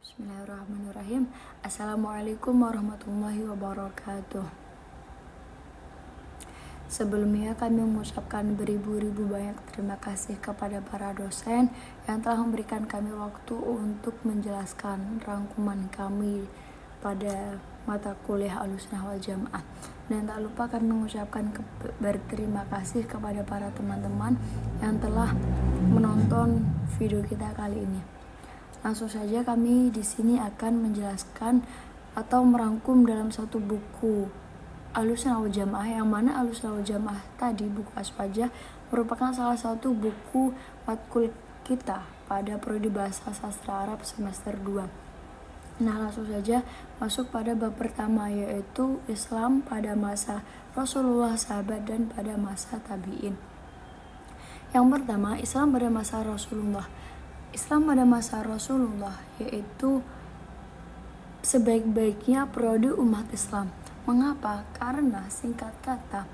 Bismillahirrahmanirrahim. Assalamualaikum warahmatullahi wabarakatuh. Sebelumnya kami mengucapkan beribu-ribu banyak terima kasih kepada para dosen yang telah memberikan kami waktu untuk menjelaskan rangkuman kami pada mata kuliah Ahlussunnah wal Jamaah. Dan tak lupa kami mengucapkan berterima kasih kepada para teman-teman yang telah menonton video kita kali ini. Langsung saja kami di sini akan menjelaskan atau merangkum dalam satu buku Ahlussunnah wal Jamaah, yang mana Ahlussunnah wal Jamaah tadi, buku Aswajah, merupakan salah satu buku matkul kita pada prodi bahasa sastra Arab semester 2. Nah, langsung saja masuk pada bab pertama, yaitu Islam pada masa Rasulullah, sahabat, dan pada masa tabi'in. Yang pertama, Islam pada masa Rasulullah. Islam pada masa Rasulullah yaitu sebaik-baiknya periode umat Islam. Mengapa? Karena singkat kata,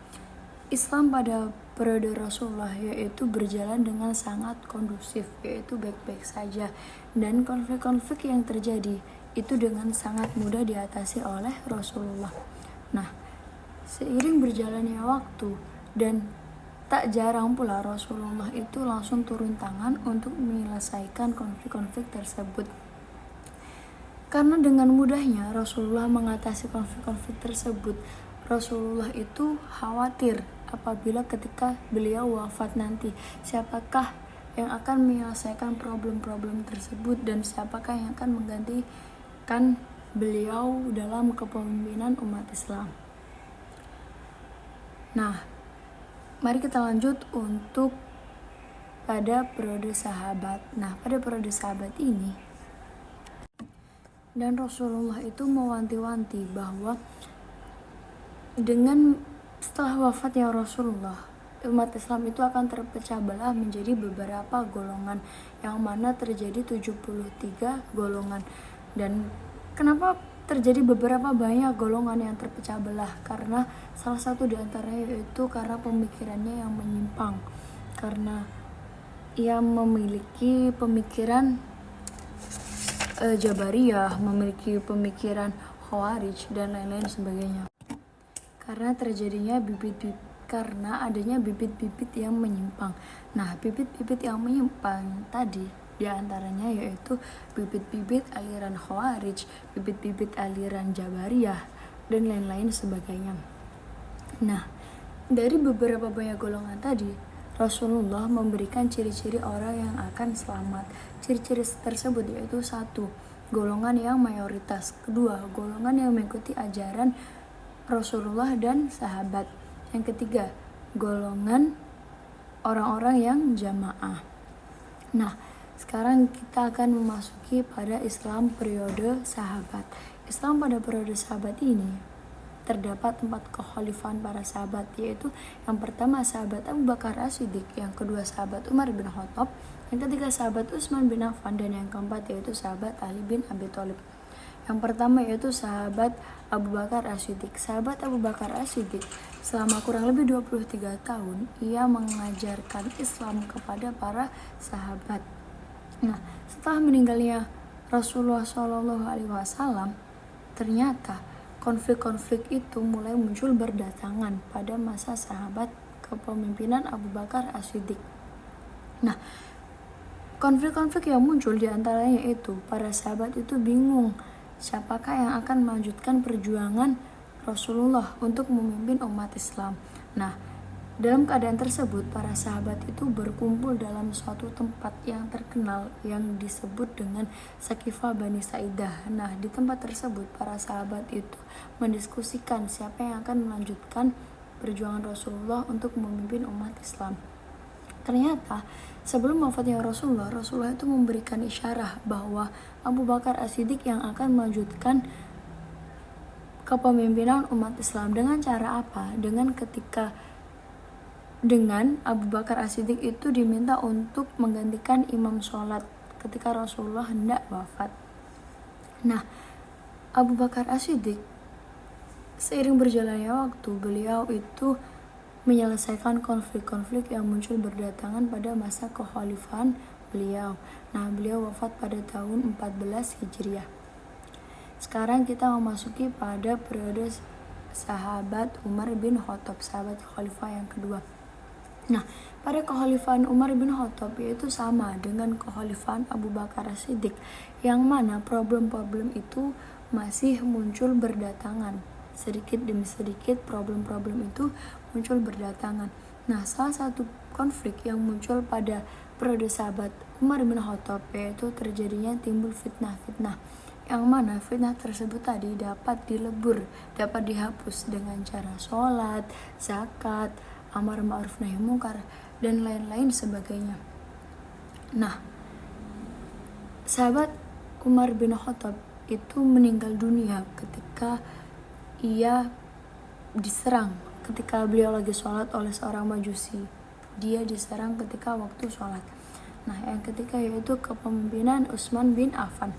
Islam pada periode Rasulullah yaitu berjalan dengan sangat kondusif, yaitu baik-baik saja, dan konflik-konflik yang terjadi itu dengan sangat mudah diatasi oleh Rasulullah. Nah, seiring berjalannya waktu dan tak jarang pula Rasulullah itu langsung turun tangan untuk menyelesaikan konflik-konflik tersebut. Karena dengan mudahnya Rasulullah mengatasi konflik-konflik tersebut, Rasulullah itu khawatir apabila ketika beliau wafat nanti, siapakah yang akan menyelesaikan problem-problem tersebut dan siapakah yang akan menggantikan beliau dalam kepemimpinan umat Islam. Nah, mari kita lanjut untuk pada periode sahabat. Nah, pada periode sahabat ini, dan Rasulullah itu mewanti-wanti bahwa dengan setelah wafatnya Rasulullah, umat Islam itu akan terpecah belah menjadi beberapa golongan, yang mana terjadi 73 golongan. Dan kenapa terjadi beberapa banyak golongan yang terpecah belah? Karena salah satu di antaranya yaitu karena pemikirannya yang menyimpang, karena ia memiliki pemikiran Jabariyah, memiliki pemikiran Khawarij, dan lain-lain sebagainya. Karena adanya bibit-bibit yang menyimpang. Nah, bibit-bibit yang menyimpang tadi diantaranya yaitu bibit-bibit aliran Khawarij, bibit-bibit aliran Jabariyah, dan lain-lain sebagainya. Nah, dari beberapa banyak golongan tadi, Rasulullah memberikan ciri-ciri orang yang akan selamat. Ciri-ciri tersebut yaitu: 1. Golongan yang mayoritas. 2. Golongan yang mengikuti ajaran Rasulullah dan sahabat. Yang ketiga, golongan orang-orang yang jamaah. Nah, sekarang kita akan memasuki pada Islam periode sahabat. Islam pada periode sahabat ini terdapat 4 kekhalifahan para sahabat, yaitu yang pertama sahabat Abu Bakar As-Siddiq, yang kedua sahabat Umar bin Khattab, yang ketiga sahabat Utsman bin Affan, dan yang keempat yaitu sahabat Ali bin Abi Thalib. Yang pertama yaitu sahabat Abu Bakar As-Siddiq. Sahabat Abu Bakar As-Siddiq selama kurang lebih 23 tahun ia mengajarkan Islam kepada para sahabat. Nah, setelah meninggalnya Rasulullah SAW, ternyata konflik-konflik itu mulai muncul berdatangan pada masa sahabat kepemimpinan Abu Bakar As-Siddiq. Nah, konflik-konflik yang muncul diantaranya itu, para sahabat itu bingung siapakah yang akan melanjutkan perjuangan Rasulullah untuk memimpin umat Islam. Nah, dalam keadaan tersebut, para sahabat itu berkumpul dalam suatu tempat yang terkenal yang disebut dengan Sakifah Bani Sa'idah. Nah, di tempat tersebut, para sahabat itu mendiskusikan siapa yang akan melanjutkan perjuangan Rasulullah untuk memimpin umat Islam. Ternyata, sebelum wafatnya Rasulullah itu memberikan isyarah bahwa Abu Bakar As-Siddiq yang akan melanjutkan kepemimpinan umat Islam. Dengan cara apa? Dengan Abu Bakar As-Siddiq itu diminta untuk menggantikan imam sholat ketika Rasulullah hendak wafat. Nah, Abu Bakar As-Siddiq seiring berjalannya waktu, beliau itu menyelesaikan konflik-konflik yang muncul berdatangan pada masa kekhalifahan beliau. Nah, beliau wafat pada tahun 14 Hijriah. Sekarang kita memasuki pada periode sahabat Umar bin Khattab, sahabat khalifah yang kedua. Nah, pada kekhalifahan Umar bin Khattab yaitu sama dengan kekhalifahan Abu Bakar Siddiq, yang mana problem-problem itu masih muncul berdatangan. Sedikit demi sedikit problem-problem itu muncul berdatangan. Nah, salah satu konflik yang muncul pada periode sahabat Umar bin Khattab yaitu terjadinya timbul fitnah-fitnah, yang mana fitnah tersebut tadi dapat dilebur, dapat dihapus dengan cara sholat, zakat, amar ma'ruf nahi mungkar, dan lain-lain sebagainya. Nah, sahabat Umar bin Khattab itu meninggal dunia ketika ia diserang ketika beliau lagi sholat oleh seorang majusi. Dia diserang ketika waktu sholat. Nah, yang ketiga yaitu kepemimpinan Utsman bin Affan.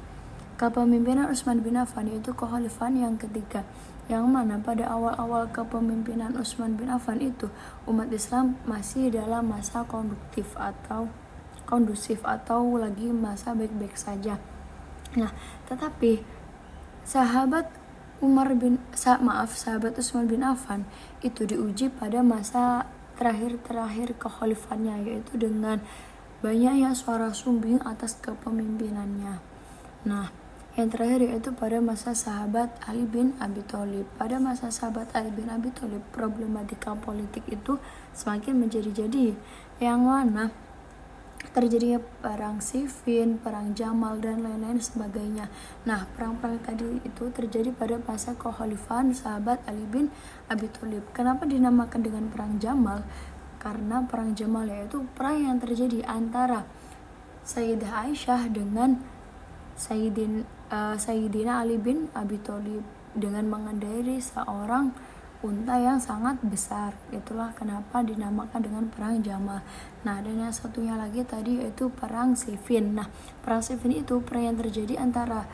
Kepemimpinan Utsman bin Affan yaitu kekhalifahan yang ketiga, yang mana pada awal-awal kepemimpinan Utsman bin Affan itu umat Islam masih dalam masa kondusif atau lagi masa baik-baik saja. Nah, tetapi sahabat Utsman bin Affan itu diuji pada masa terakhir kekhalifannya, yaitu dengan banyaknya suara sumbing atas kepemimpinannya. Nah, yang terakhir yaitu pada masa sahabat Ali bin Abi Thalib. Pada masa sahabat Ali bin Abi Thalib, problematika politik itu semakin menjadi-jadi, yang mana terjadinya perang Siffin, perang Jamal, dan lain-lain sebagainya. Nah, perang-perang tadi itu terjadi pada masa kekhalifahan sahabat Ali bin Abi Thalib. Kenapa dinamakan dengan perang Jamal? Karena perang Jamal yaitu perang yang terjadi antara Sayyidah Aisyah dengan Sayyidina Ali bin Abi Thalib dengan mengendarai seorang unta yang sangat besar. Itulah kenapa dinamakan dengan perang Jamal. Nah, dan yang satunya lagi tadi yaitu perang Siffin. Nah, perang Siffin itu perang yang terjadi antara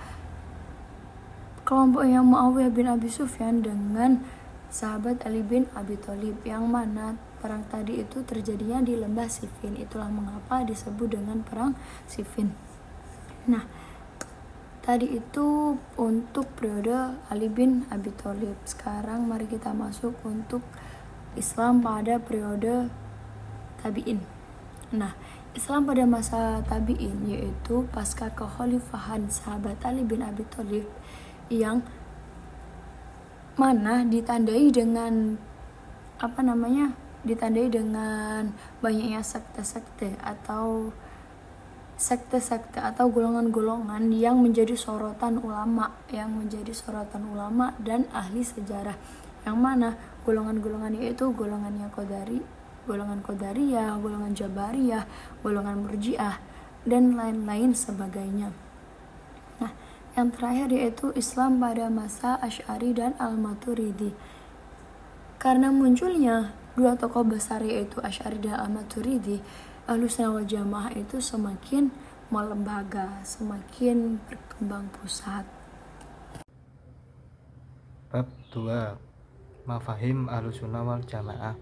kelompoknya Muawiyah bin Abi Sufyan dengan sahabat Ali bin Abi Thalib, yang mana perang tadi itu terjadinya di lembah Siffin. Itulah mengapa disebut dengan perang Siffin. Nah, tadi itu untuk periode Ali bin Abi Thalib. Sekarang mari kita masuk untuk Islam pada periode tabi'in. Nah, Islam pada masa tabi'in yaitu pasca kekhalifahan sahabat Ali bin Abi Thalib, yang mana ditandai dengan banyaknya sekte-sekte atau golongan-golongan yang menjadi sorotan ulama dan ahli sejarah, yang mana golongan-golongan yaitu golongan Qadariyah, golongan Jabariyah, golongan Murji'ah, dan lain-lain sebagainya. Nah, yang terakhir yaitu Islam pada masa Asy'ari dan Al-Maturidi. Karena munculnya dua tokoh besar yaitu Asy'ari dan Al-Maturidi, Ahlussunnah wal Jamaah itu semakin melembaga, semakin berkembang pesat. Bab 2. Mafahim Ahlussunnah wal Jamaah.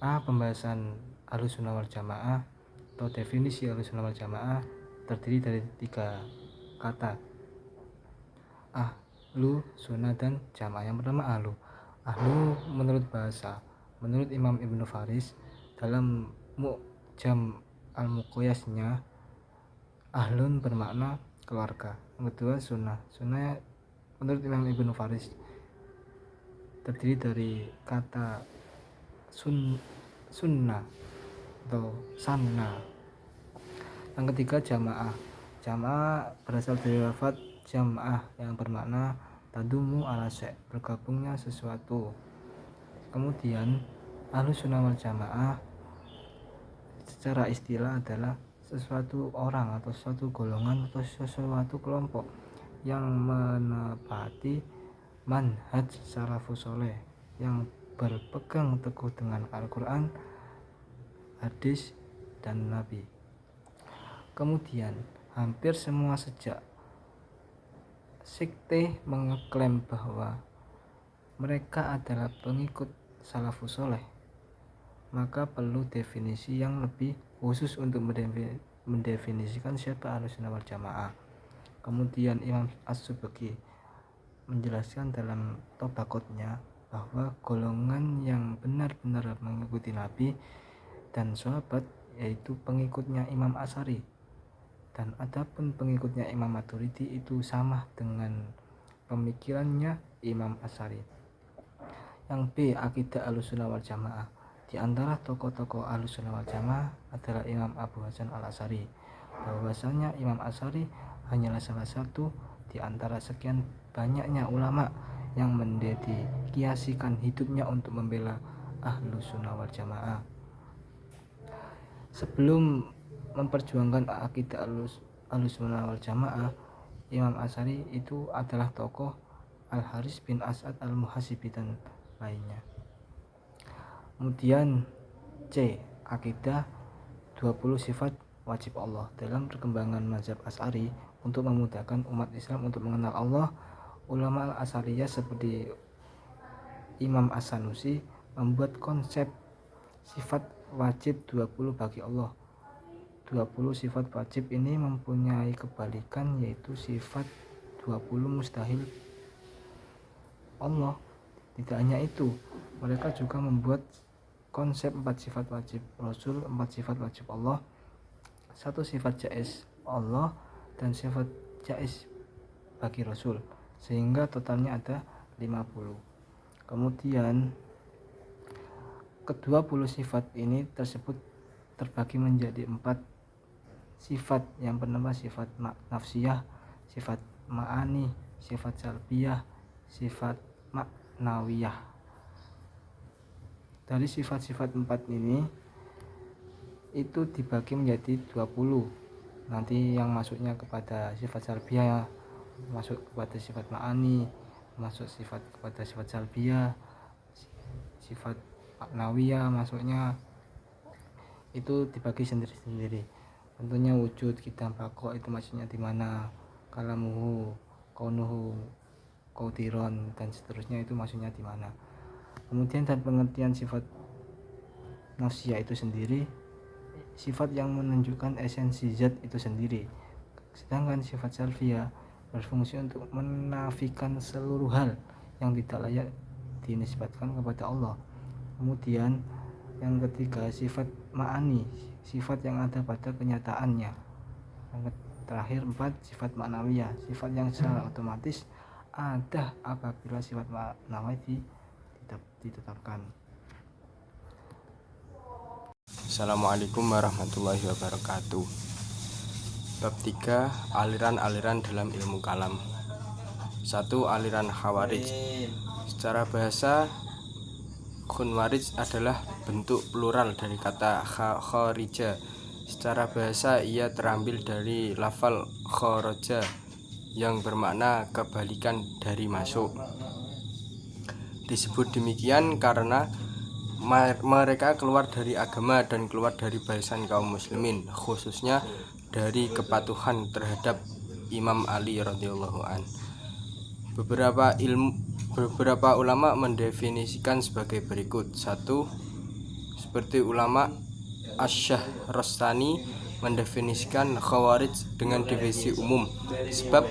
Pembahasan Ahlussunnah wal Jamaah atau definisi Ahlussunnah wal Jamaah terdiri dari 3 kata: ahlu, sunnah, dan jamaah. Yang pertama ahlu menurut bahasa. Menurut Imam Ibnu Faris dalam Mu'jam al-Muqayyasnya, ahlun bermakna keluarga. Yang kedua sunnah menurut Imam Ibnu Faris terdiri dari kata sunnah atau sanna. Yang ketiga jamaah berasal dari lafaz jamaah yang bermakna tadumu ala syai', bergabungnya sesuatu. Kemudian Ahlussunnah wal Jamaah secara istilah adalah sesuatu orang atau suatu golongan atau sesuatu kelompok yang menepati manhaj salafus saleh, yang berpegang teguh dengan Al-Quran, hadis, dan Nabi. Kemudian hampir semua sejak sekte mengklaim bahwa mereka adalah pengikut salafus saleh, maka perlu definisi yang lebih khusus untuk mendefinisikan siapa Ahlussunnah wal Jamaah. Kemudian Imam As-Subki menjelaskan dalam Tobaqotnya bahwa golongan yang benar-benar mengikuti Nabi dan sahabat yaitu pengikutnya Imam Asy'ari, dan adapun pengikutnya Imam Maturidi itu sama dengan pemikirannya Imam Asy'ari. Yang B, akidah Ahlussunnah wal Jamaah. Di antara tokoh-tokoh Ahlussunnah wal Jamaah adalah Imam Abu Hasan al-Asy'ari. Bahwasanya Imam Asy'ari hanyalah salah satu di antara sekian banyaknya ulama yang mendedikasikan hidupnya untuk membela Ahlussunnah wal Jamaah. Sebelum memperjuangkan akidah Ahlussunnah wal Jamaah, Imam Asy'ari itu adalah tokoh Al-Haris bin As'ad al-Muhasibi dan lainnya. Kemudian C, akidah 20 sifat wajib Allah. Dalam perkembangan mazhab Asy'ari untuk memudahkan umat Islam untuk mengenal Allah, ulama Al-Asy'ariyah seperti Imam As-Sanusi membuat konsep sifat wajib 20 bagi Allah. 20 sifat wajib ini mempunyai kebalikan, yaitu sifat 20 mustahil Allah. Tidak hanya itu, mereka juga membuat konsep 4 sifat wajib Rasul, 4 sifat wajib Allah, 1 sifat jaiz Allah, dan sifat jaiz bagi Rasul, sehingga totalnya ada 50. Kemudian ke-20 sifat ini tersebut terbagi menjadi 4 sifat. Yang pertama sifat nafsiyah, sifat ma'ani, sifat salbiyah, sifat maknawiyah. Dari sifat-sifat 4 ini itu dibagi menjadi 20. Nanti yang masuknya kepada sifat salbiyah masuk kepada sifat ma'ani, masuk sifat kepada sifat salbiyah, sifat maknawiyah masuknya itu dibagi sendiri-sendiri. Tentunya wujud, qidam, baqo itu maksudnya di mana, kalamuhu, kaunuhu, qautiron dan seterusnya itu maksudnya di mana. Kemudian dan pengertian sifat nafsiyah itu sendiri, sifat yang menunjukkan esensi zat itu sendiri. Sedangkan sifat salbiyah berfungsi untuk menafikan seluruh hal yang tidak layak dinisbatkan kepada Allah. Kemudian yang ketiga sifat ma'ani, sifat yang ada pada kenyataannya. Yang terakhir 4 sifat maknawiyah, sifat yang secara otomatis ada apabila sifat maknawi ditetapkan. Assalamualaikum warahmatullahi wabarakatuh. Bab 3, aliran-aliran dalam ilmu kalam. 1. Aliran Khawarij. Secara bahasa, Khawarij adalah bentuk plural dari kata kharija. Secara bahasa ia terambil dari lafal kharaja yang bermakna kebalikan dari masuk. Disebut demikian karena mereka keluar dari agama dan keluar dari barisan kaum muslimin, khususnya dari kepatuhan terhadap Imam Ali radhiyallahu an. Beberapa ulama mendefinisikan sebagai berikut. 1. Seperti ulama Asy-Syahrastani mendefinisikan Khawarij dengan definisi umum, sebab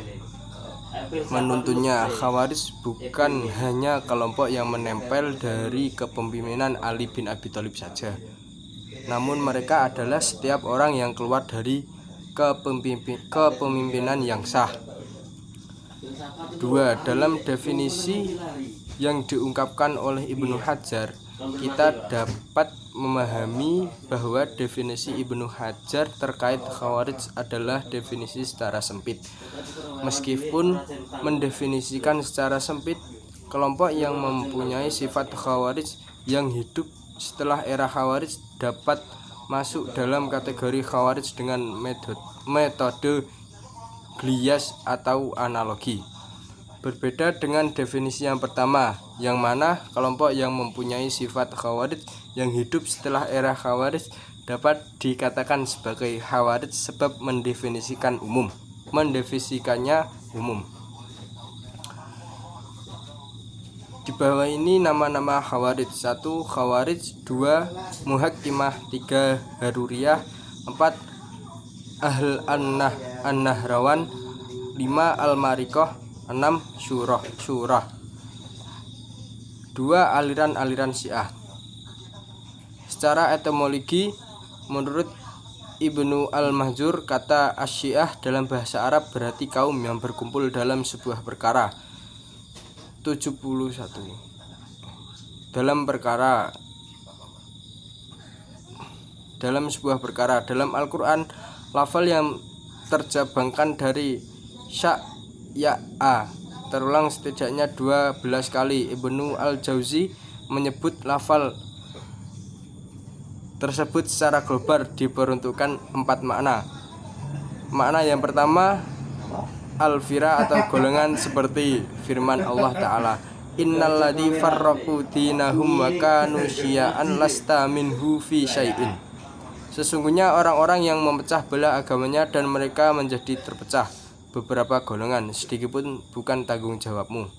menuntunnya Khawarij bukan hanya kelompok yang menempel dari kepemimpinan Ali bin Abi Thalib saja, namun mereka adalah setiap orang yang keluar dari kepemimpinan yang sah. 2. Dalam definisi yang diungkapkan oleh Ibnu Hajar, kita dapat memahami bahwa definisi Ibnu Hajar terkait Khawarij adalah definisi secara sempit. Meskipun mendefinisikan secara sempit, kelompok yang mempunyai sifat Khawarij yang hidup setelah era Khawarij dapat masuk dalam kategori Khawarij dengan metode Qiyas atau analogi. Berbeda dengan definisi yang pertama, yang mana kelompok yang mempunyai sifat Khawarij yang hidup setelah era Khawarij dapat dikatakan sebagai Khawarij sebab mendefinisikannya umum. Di bawah ini nama-nama Khawarij. 1. Khawarij. 2. Muhakkimah. 3. Haruriyah. 4. Ahl An-Nahrawan, 5 Al-Mariqah, 6 Syurah. 2 aliran-aliran Syiah. Secara etimologi, menurut Ibnu Al-Mahjur, kata Asy-Syiah dalam bahasa Arab berarti kaum yang berkumpul dalam sebuah perkara. 71. Dalam sebuah perkara. Dalam Al-Quran, lafal yang terjabangkan dari sya ya a terulang setidaknya 12 kali. Ibnu Al-Jauzi menyebut lafal tersebut secara global diperuntukkan 4 makna. Makna yang pertama, al-fira atau golongan, seperti firman Allah Ta'ala, innalladzi farraqu dinahum wa kanu syia'an lasta minhu fi syai'in. Sesungguhnya orang-orang yang memecah belah agamanya dan mereka menjadi terpecah beberapa golongan, sedikitpun bukan tanggung jawabmu.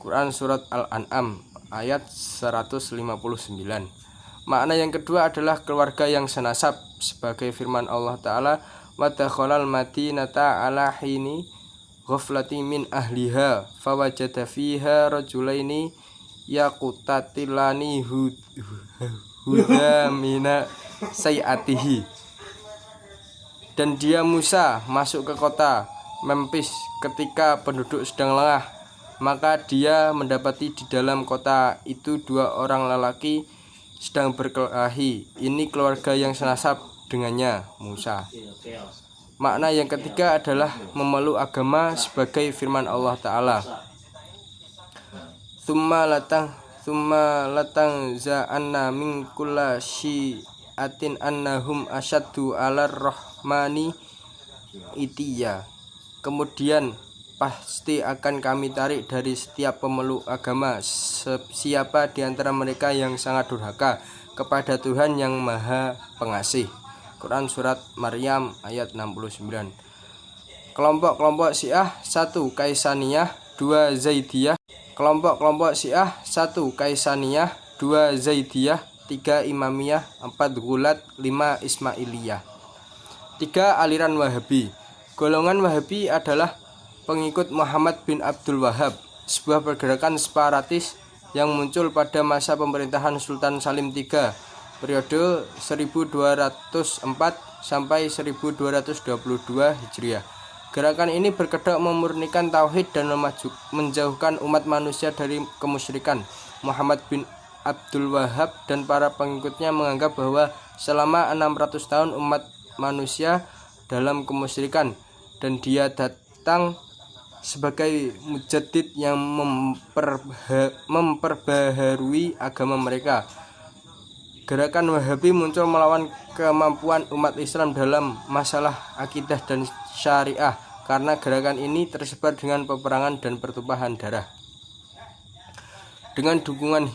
Quran Surat Al-An'am ayat 159. Makna yang kedua adalah keluarga yang senasab, sebagai firman Allah Ta'ala, wa dakhalal madinata ala hini ghaflati min ahliha fawajada fiha rajulaini yaqutatilani huda mina sayatihi. Dan dia Musa masuk ke kota Memphis ketika penduduk sedang lengah, maka dia mendapati di dalam kota itu 2 orang lelaki sedang berkelahi. Ini keluarga yang senasab dengannya, Musa. Makna yang ketiga adalah memeluk agama, sebagai firman Allah Ta'ala, Tsumma latang za'anna min kulla syi'atin annahum asyaddu 'alar rahmani itiya. Kemudian pasti akan kami tarik dari setiap pemeluk agama siapa di antara mereka yang sangat durhaka kepada Tuhan yang Maha Pengasih. Quran Surat Maryam ayat 69. Kelompok-kelompok Syiah: 1 Kaisaniyah, 2 Zaidiyah. Kelompok-kelompok Syiah: 1 Kaisaniyah, 2 Zaidiyah, 3 Imamiyah, 4 Ghulat, 5 Ismailiyah. 3 aliran Wahabi. Golongan Wahabi adalah pengikut Muhammad bin Abdul Wahhab, sebuah pergerakan separatis yang muncul pada masa pemerintahan Sultan Salim III, periode 1204 sampai 1222 Hijriah. Gerakan ini berkedok memurnikan tauhid dan menjauhkan umat manusia dari kemusyrikan. Muhammad bin Abdul Wahhab dan para pengikutnya menganggap bahwa selama 600 tahun umat manusia dalam kemusyrikan, dan dia datang sebagai mujaddid yang memperbaharui agama mereka. Gerakan Wahabi muncul melawan kemampuan umat Islam dalam masalah akidah dan syariah, karena gerakan ini tersebar dengan peperangan dan pertumpahan darah. Dengan dukungan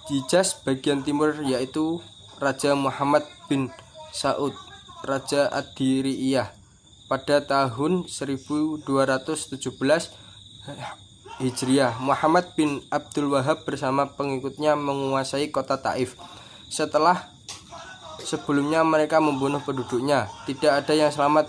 Hijaz bagian timur, yaitu Raja Muhammad bin Saud, Raja Ad-Diriyah, pada tahun 1217 Hijriah, Muhammad bin Abdul Wahhab bersama pengikutnya menguasai kota Taif. Setelah sebelumnya mereka membunuh penduduknya, tidak ada yang selamat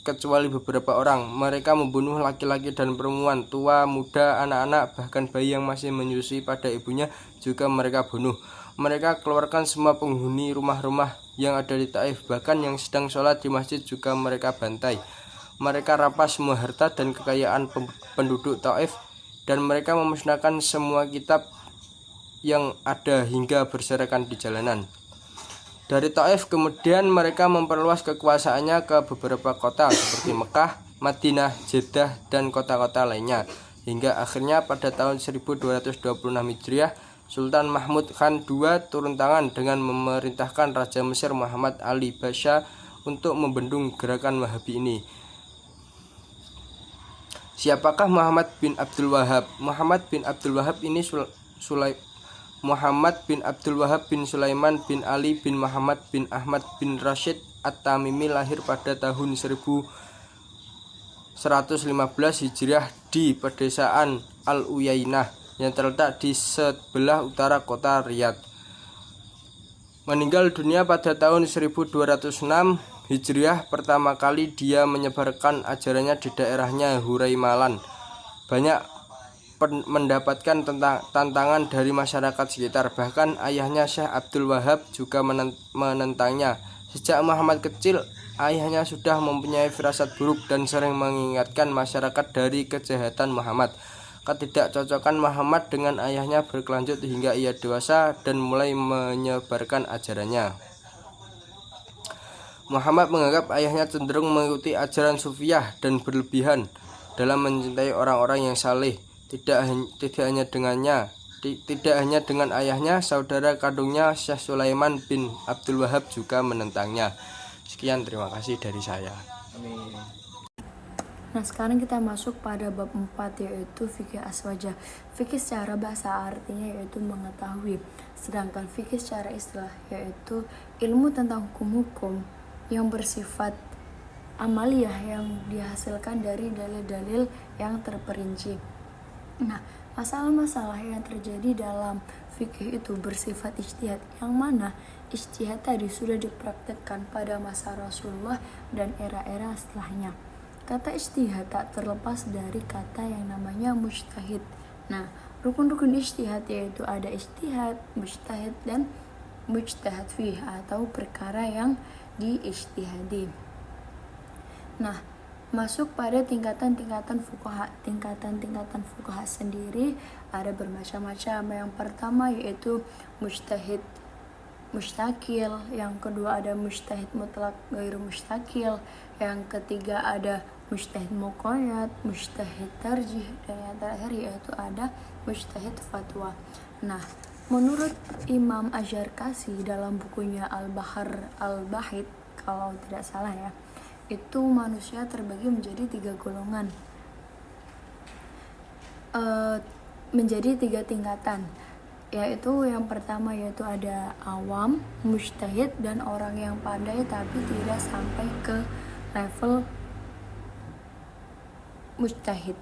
kecuali beberapa orang. Mereka membunuh laki-laki dan perempuan, tua, muda, anak-anak, bahkan bayi yang masih menyusui pada ibunya juga mereka bunuh. Mereka keluarkan semua penghuni rumah-rumah yang ada di Taif, bahkan yang sedang sholat di masjid juga mereka bantai. Mereka rampas semua harta dan kekayaan penduduk Taif, dan mereka memusnahkan semua kitab yang ada hingga berserakan di jalanan. Dari Taif kemudian mereka memperluas kekuasaannya ke beberapa kota seperti Mekah, Madinah, Jeddah, dan kota-kota lainnya, hingga akhirnya pada tahun 1226 Hijriah Sultan Mahmud Khan II turun tangan dengan memerintahkan Raja Mesir Muhammad Ali Pasha untuk membendung gerakan Wahabi ini. Siapakah Muhammad bin Abdul Wahhab? Muhammad bin Abdul Wahhab bin Sulaiman bin Ali bin Muhammad bin Ahmad bin Rashid At-Tamimi lahir pada tahun 1115 Hijriah di pedesaan Al-Uyainah yang terletak di sebelah utara kota Riyadh. Meninggal dunia pada tahun 1206 Hijriah pertama kali dia menyebarkan ajarannya di daerahnya Huraimalan. Banyak mendapatkan tantangan dari masyarakat sekitar. Bahkan ayahnya Syekh Abdul Wahab juga menentangnya. Sejak Muhammad kecil, ayahnya sudah mempunyai firasat buruk dan sering mengingatkan masyarakat dari kejahatan Muhammad. Ketidakcocokan Muhammad dengan ayahnya berkelanjut hingga ia dewasa dan mulai menyebarkan ajarannya. Muhammad menganggap ayahnya cenderung mengikuti ajaran sufiyah dan berlebihan dalam mencintai orang-orang yang saleh. Tidak hanya dengan ayahnya, saudara kandungnya Syekh Sulaiman bin Abdul Wahab juga menentangnya. Sekian, terima kasih dari saya. Nah, sekarang kita masuk pada bab 4, yaitu fikih aswajah. Fikih secara bahasa artinya yaitu mengetahui, sedangkan fikih secara istilah yaitu ilmu tentang hukum-hukum yang bersifat amaliyah yang dihasilkan dari dalil-dalil yang terperinci. Nah, masalah-masalah yang terjadi dalam fikih itu bersifat ijtihad, yang mana ijtihad tadi sudah dipraktekkan pada masa Rasulullah dan era-era setelahnya. Kata ijtihad tak terlepas dari kata yang namanya mujtahid. Nah, rukun-rukun ijtihad yaitu ada ijtihad, mujtahid, dan mujtahad fih atau perkara yang diijtihadi. Nah, masuk pada tingkatan-tingkatan fuqaha sendiri ada bermacam-macam. Yang pertama yaitu mujtahid mustakil, yang kedua ada mujtahid mutlak ghairu mustakil, yang ketiga ada mujtahid muqayyad, mujtahid tarjih, dan yang terakhir yaitu ada mujtahid fatwa. Nah, menurut Imam Asyarkasi dalam bukunya Al-Bahar Al-Bahid kalau tidak salah ya, itu manusia terbagi menjadi 3 golongan, menjadi 3 tingkatan, yaitu yang pertama yaitu ada awam, mujtahid, dan orang yang pandai tapi tidak sampai ke level mujtahid.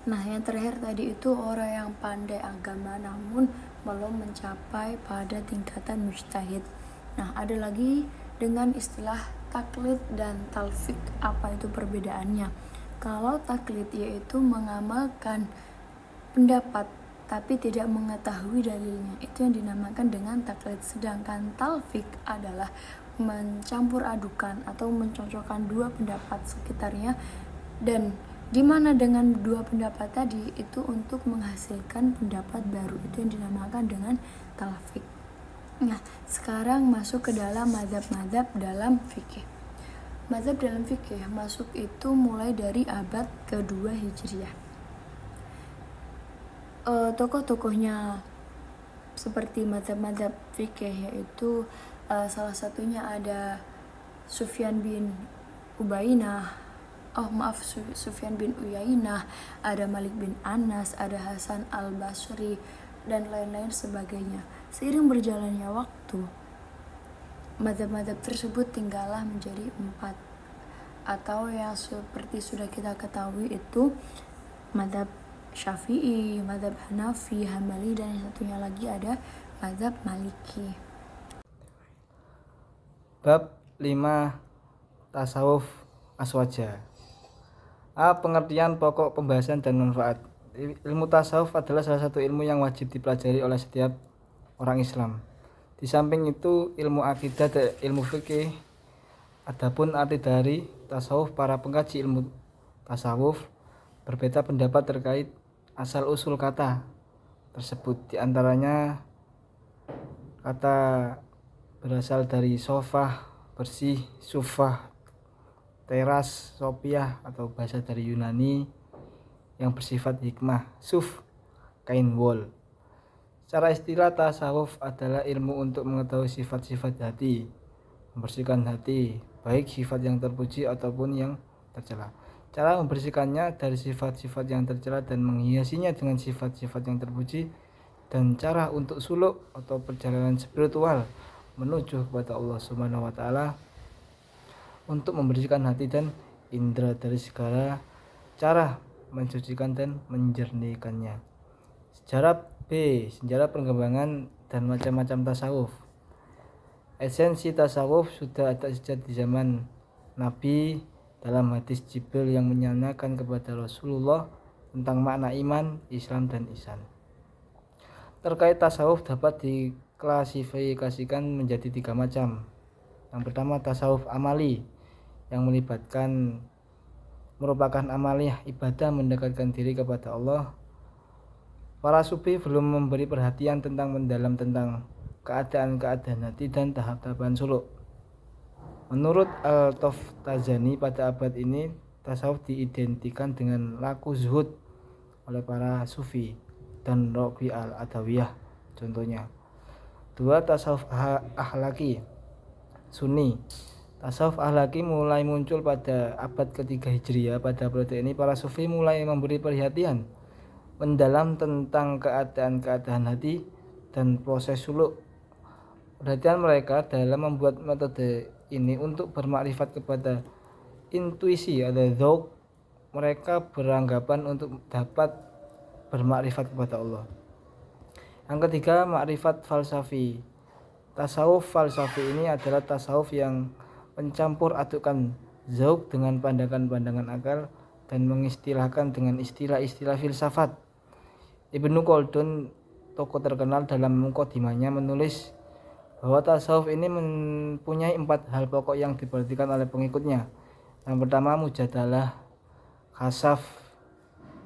Nah, yang terakhir tadi itu orang yang pandai agama namun belum mencapai pada tingkatan mujtahid. Nah, ada lagi dengan istilah taklid dan talfik. Apa itu perbedaannya? Kalau taklid yaitu mengamalkan pendapat tapi tidak mengetahui dalilnya, itu yang dinamakan dengan taklid. Sedangkan talfik adalah mencampur adukan atau mencocokkan 2 pendapat sekitarnya, dan dimana dengan 2 pendapat tadi itu untuk menghasilkan pendapat baru, itu yang dinamakan dengan talfik. Nah, sekarang masuk ke dalam mazhab-mazhab dalam fikih. Mazhab dalam fikih masuk itu mulai dari abad ke-2 Hijriah. Tokoh-tokohnya seperti mazhab-mazhab fikih yaitu salah satunya ada Sufyan bin Uyainah, ada Malik bin Anas, ada Hasan al-Basri, dan lain-lain sebagainya. Seiring berjalannya waktu, mazhab-mazhab tersebut tinggallah menjadi 4, atau yang seperti sudah kita ketahui itu mazhab Syafi'i, mazhab Hanafi, Hambali, dan yang satunya lagi ada mazhab Maliki. Bab 5 Tasawuf Aswaja. Pengertian pokok, pembahasan, dan manfaat. Ilmu tasawuf adalah salah satu ilmu yang wajib dipelajari oleh setiap orang Islam. Di samping itu, ilmu akidah dan ilmu fikih. Adapun arti dari tasawuf, para pengkaji ilmu tasawuf berbeda pendapat terkait asal usul kata tersebut. Di antaranya kata berasal dari sofah, bersih, sufah, teras, sopiah, atau bahasa dari Yunani yang bersifat hikmah, suf, kain wol. Secara istilah, tasawuf adalah ilmu untuk mengetahui sifat-sifat hati, membersihkan hati, baik sifat yang terpuji ataupun yang tercela. Cara membersihkannya dari sifat-sifat yang tercela dan menghiasinya dengan sifat-sifat yang terpuji, dan cara untuk suluk atau perjalanan spiritual menuju kepada Allah Subhanahu wa taala untuk membersihkan hati dan indera dari segala cara mensucikan dan menjernihkannya. Sejarah perkembangan dan macam-macam tasawuf. Esensi tasawuf sudah ada sejak di zaman Nabi dalam hadis Jibril yang menanyakan kepada Rasulullah tentang makna iman, Islam, dan ihsan. Terkait tasawuf dapat diklasifikasikan menjadi 3 macam. Yang pertama tasawuf amali yang merupakan amaliyah ibadah mendekatkan diri kepada Allah. Para sufi belum memberi perhatian mendalam tentang keadaan-keadaan hati dan tahap-tahapan suluk. Menurut Al-Taftazani pada abad ini tasawuf diidentikan dengan laku zuhud oleh para sufi dan Rabi al-Adawiyah contohnya. 2. Tasawuf akhlaki Sunni. Tasawuf akhlaki mulai muncul pada abad ketiga Hijriah. Pada periode ini para sufi mulai memberi perhatian mendalam tentang keadaan-keadaan hati dan proses suluk. Perhatian mereka dalam membuat metode ini untuk bermakrifat kepada intuisi atau dzauq. Mereka beranggapan untuk dapat bermakrifat kepada Allah. Yang ketiga, makrifat falsafi. Tasawuf falsafi ini adalah tasawuf yang mencampur adukan dzauq dengan pandangan-pandangan akal dan mengistilahkan dengan istilah-istilah filsafat. Ibnu Khaldun, tokoh terkenal, dalam mukadimahnya menulis bahwa tasawuf ini mempunyai 4 hal pokok yang diperhatikan oleh pengikutnya. Yang pertama mujadalah, khasaf,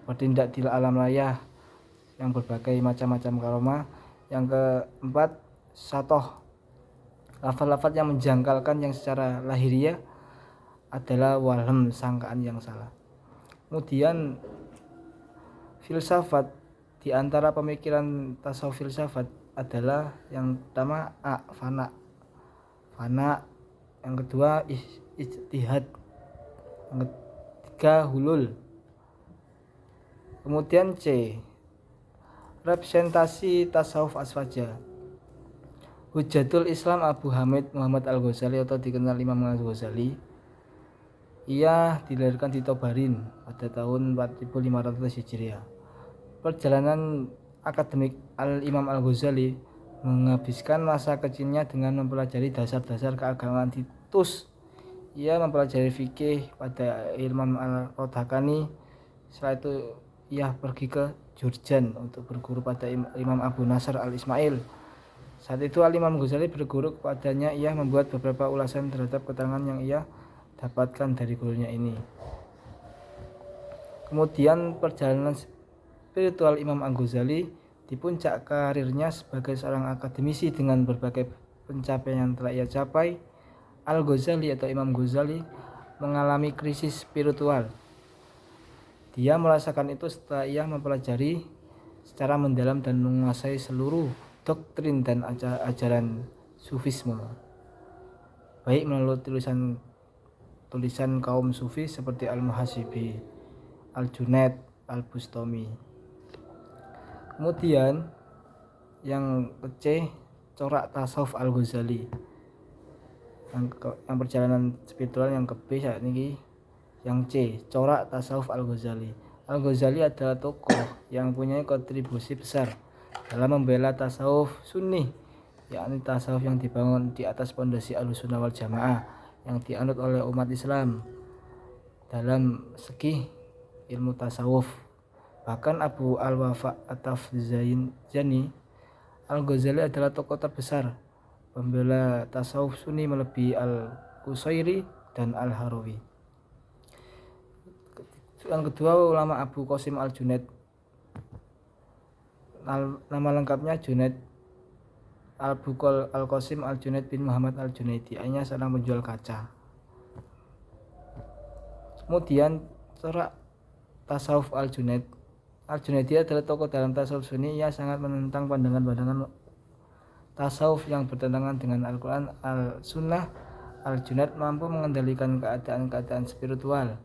bertindak di alam raya yang berbagai macam-macam karomah. Yang keempat satoh, lafaz-lafaz yang menjangkalkan yang secara lahiriah adalah walhem, sangkaan yang salah. Kemudian filsafat, di antara pemikiran tasawuf filsafat adalah yang pertama fana, yang kedua ijtihad, yang ketiga hulul. Kemudian C, representasi tasawuf aswaja. Hujatul Islam Abu Hamid Muhammad Al-Ghazali atau dikenal Imam Al-Ghazali, ia dilahirkan di Tobarin pada tahun 4500 Hijriah. Perjalanan akademik Al-Imam Al-Ghazali menghabiskan masa kecilnya dengan mempelajari dasar-dasar keagamaan di Tus. Ia mempelajari fikih pada Imam Al-Rodhakani. Setelah itu ia pergi ke Jurjan untuk berguru pada Imam Abu Nasr Al-Ismail. Saat itu Al-Imam Ghazali berguru kepadanya. Ia membuat beberapa ulasan terhadap keterangan yang ia dapatkan dari gurunya ini. Kemudian perjalanan spiritual Imam Al-Ghazali di puncak karirnya sebagai seorang akademisi dengan berbagai pencapaian yang telah ia capai. Al-Ghazali atau Imam Ghazali mengalami krisis spiritual. Dia merasakan itu setelah ia mempelajari secara mendalam dan menguasai seluruh doktrin dan ajaran sufisme, baik melalui tulisan kaum sufi seperti Al-Muhasibi, Al-Junaid, Al-Bustami. Kemudian yang C, corak tasawuf Al-Ghazali. Yang perjalanan spiritual yang ke B saat ini yang C, corak tasawuf Al-Ghazali. Al-Ghazali adalah tokoh yang punya kontribusi besar dalam membela tasawuf sunni, yakni tasawuf yang dibangun di atas pondasi Ahlussunnah wal Jamaah yang dianut oleh umat Islam dalam segi ilmu tasawuf. Bahkan Abu Al-Wafa At-Taftazani, Al-Ghazali adalah tokoh terbesar pembela tasawuf sunni melebihi Al-Qusairi dan Al-Harawi. Yang kedua ulama Abu Qasim Al-Junaid. Nama lengkapnya Junaid Abu Al-Qasim Al-Junaid bin Muhammad Al-Junaidi. Hanya seorang penjual kaca. Kemudian corak tasawuf Al-Junaid. Al-Junaidi adalah tokoh dalam tasawuf sunni. Ia sangat menentang pandangan-pandangan tasawuf yang bertentangan dengan Al-Quran, Al-Sunnah. Al-Junaid mampu mengendalikan keadaan-keadaan spiritual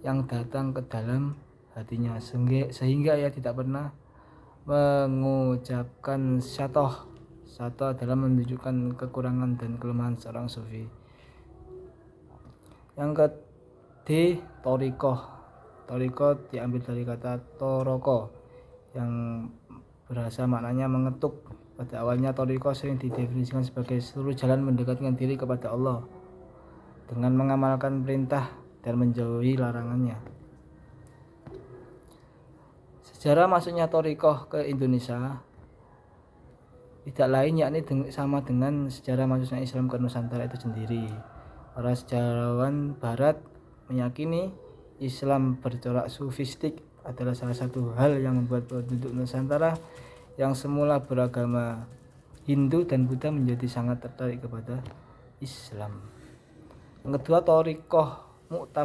yang datang ke dalam hatinya sehingga ia tidak pernah mengucapkan syatoh. Syatoh adalah menunjukkan kekurangan dan kelemahan seorang sufi. Yang ke D, torikoh. Torikoh diambil dari kata toroko yang berasa maknanya mengetuk Pada awalnya thariqah sering didefinisikan sebagai seluruh jalan mendekatkan diri kepada Allah dengan mengamalkan perintah dan menjauhi larangannya. Sejarah masuknya thariqah ke Indonesia tidak lain yakni sama dengan sejarah masuknya Islam ke Nusantara itu sendiri. Para sejarawan Barat meyakini Islam bercorak sufistik adalah salah satu hal yang membuat penduduk Nusantara yang semula beragama Hindu dan Buddha menjadi sangat tertarik kepada Islam. Yang kedua, thariqah mu'tabadah